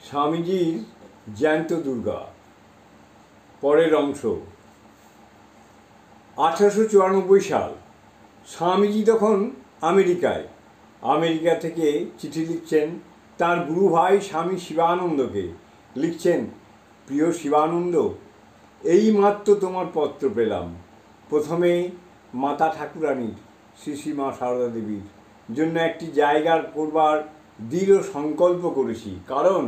স্বামীজির জ্যান্ত দুর্গা পরের অংশ। 1894 সাল। স্বামীজি তখন আমেরিকা থেকে চিঠি লিখছেন তার গুরু ভাই স্বামী শিবানন্দকে। লিখছেন, প্রিয় শিবানন্দ, এইমাত্র তোমার পত্র পেলাম। প্রথমে মাতা ঠাকুরানীর, শ্রী মা সারদা দেবীর জন্য একটি জায়গা করবার দৃঢ় সংকল্প করেছি, কারণ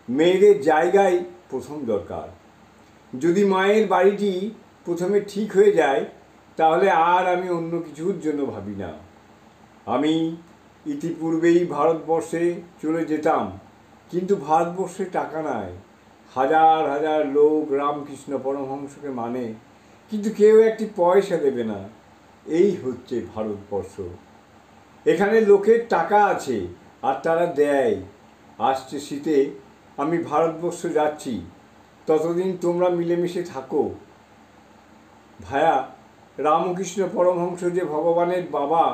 মেয়েদের জায়গায় প্রথম দরকার। যদি মায়ের বাড়িটি প্রথমে ঠিক হয়ে যায় তাহলে আর আমি অন্য কিছুর জন্য ভাবি না। আমি ইতিপূর্বেই ভারতবর্ষে চলে যেতাম, কিন্তু ভারতবর্ষে টাকা নাই। হাজার হাজার লোক রামকৃষ্ণ পরমহংসকে মানে, কিন্তু কেউ একটি পয়সা দেবে না। এই হচ্ছে ভারতবর্ষ। এখানে লোকের টাকা আছে আর তারা দেয়। আসছে শীতে আমি ভারতবর্ষ যাচ্ছি, ততদিন তোমরা মিলেমিশে থাকো। ভায়া, রামকৃষ্ণ পরমহংস যে ভগবানের বাবা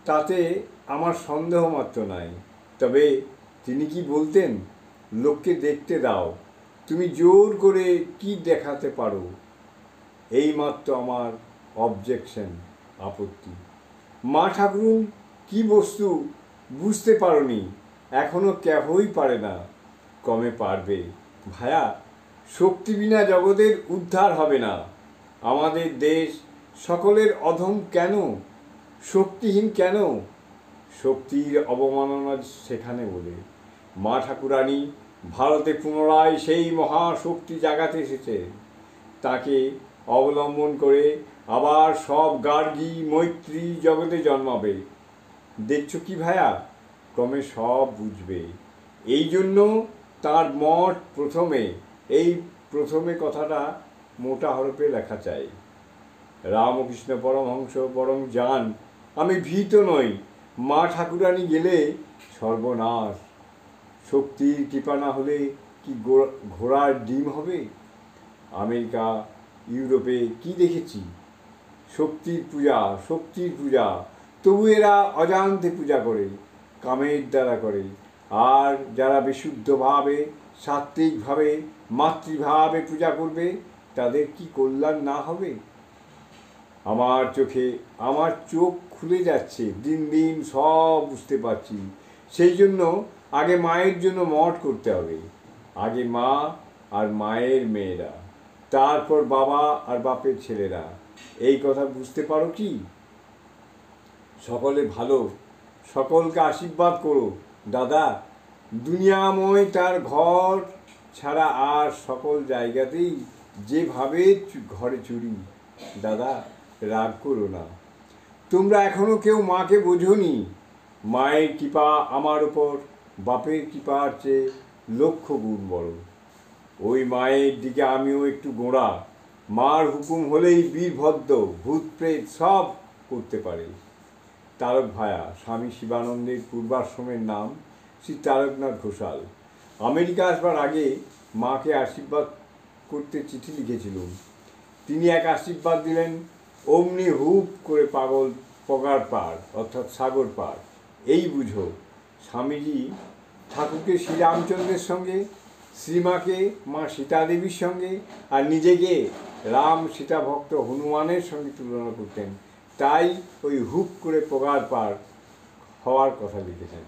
তাতে আমার সন্দেহ মাত্র নাই। তবে তিনি কি বলতেন, লোককে দেখতে দাও, তুমি জোর করে কি দেখাতে পারো, এইমাত্র আমার অবজেকশন, আপত্তি। মা ঠাকুরুন কি বস্তু বুঝতে পারোনি, এখনো কেহই পারে না, কমে পারবে। ভায়া, শক্তি বিনা জগতের উদ্ধার হবে না। আমাদের দেশ সকলের অধম কেন, শক্তিহীন কেন? শক্তির অবমাননা সেখানে বলে। মা ঠাকুরানী ভারতে পুনরায় সেই মহাশক্তি জাগাতে এসেছে। তাকে অবলম্বন করে আবার সব গার্গী মৈত্রী জগতে জন্মাবে। দেখছো কি ভায়া, ক্রমে সব বুঝবে। এই জন্য তাঁর মঠ প্রথমে কথাটা মোটা হরফে লেখা চাই। রামকৃষ্ণ পরমহংস বরং যান, আমি ভীত নই। মা ঠাকুরানী গেলে সর্বনাশ। শক্তির কৃপা না হলে কি ঘোড়ার ডিম হবে? আমেরিকা, ইউরোপে কি দেখেছি, শক্তির পূজা। তবু এরা অজান্তে পূজা করে, কামের দ্বারা করে। আর যারা বিশুদ্ধভাবে, সাত্ত্বিকভাবে, মাতৃভাবে পূজা করবে, তাদের কি কল্যাণ না হবে? আমার চোখ খুলে যাচ্ছে, দিন দিন সব বুঝতে পারছি। সেই জন্য আগে মায়ের জন্য মঠ করতে হবে। আগে মা আর মায়ের মেয়েরা, তারপর বাবা আর বাপের ছেলেরা। এই কথা বুঝতে পারো কি? সকলে ভালো, সকলকে আশীর্বাদ করো দাদা। দুনিয়াময় তার ঘর ছাড়া আর সকল জায়গাতেই যেভাবে ঘরে চুরি। দাদা, রাগ করো না। তোমরা এখনো কেউ মাকে বোঝোনি। মায়ের কৃপা আমার ওপর বাপের কৃপার চেয়ে লক্ষ গুণ বড়। ওই মায়ের দিকে আমিও একটু গোঁড়া। মার হুকুম হলেই বীরভদ্র, ভূত প্রেত সব করতে পারে। তারক ভায়া, স্বামী শিবানন্দের পূর্বাশ্রমের নাম শ্রী তারকনাথ ঘোষাল। আমেরিকা আসবার আগে মাকে আশীর্বাদ করতে চিঠি লিখেছিলুম। তিনি এক আশীর্বাদ দিলেন, অমনি হুপ করে পগার পার, অর্থাৎ সাগর পার। এই বুঝো, স্বামীজি ঠাকুরকে শ্রীরামচন্দ্রের সঙ্গে, শ্রীমাকে মা সীতা দেবীর সঙ্গে, আর নিজেকে রাম সীতা ভক্ত হনুমানের সঙ্গে তুলনা করতেন। তাই ওই হুপ করে পগার পার হওয়ার কথা লিখেছেন।